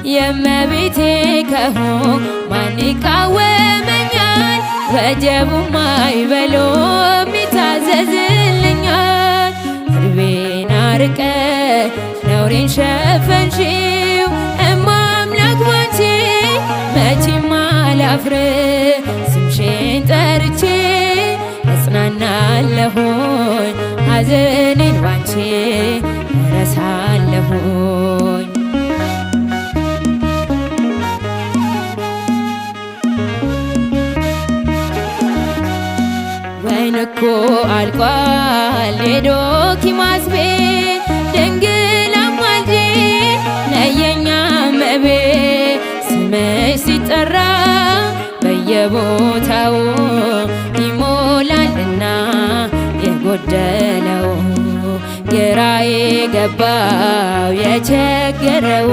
የእመቤቴ ከሆንኩ ማን ይቃወመኛል? ወጀቡም አይበሎም ይታዘዝልኛል። እርቤን አርቀሽ ነውሬን ሸፈንሽው እማ አምላክ ባንቺ መቼም አላፍር። ስምሽን ጠርቼ እጽናናለሁኝ ሐዘኔን ባንቺ እረሳለሁኝ። ወይን እኮ አልቋል የዶኪማስ ቤት ድንግል አማልጂኝ ነየኛ እመቤት። ስምሽ ሲጠራ በየቦታው ይሞላልና የጎደለው ግራ የገባው የቸገረው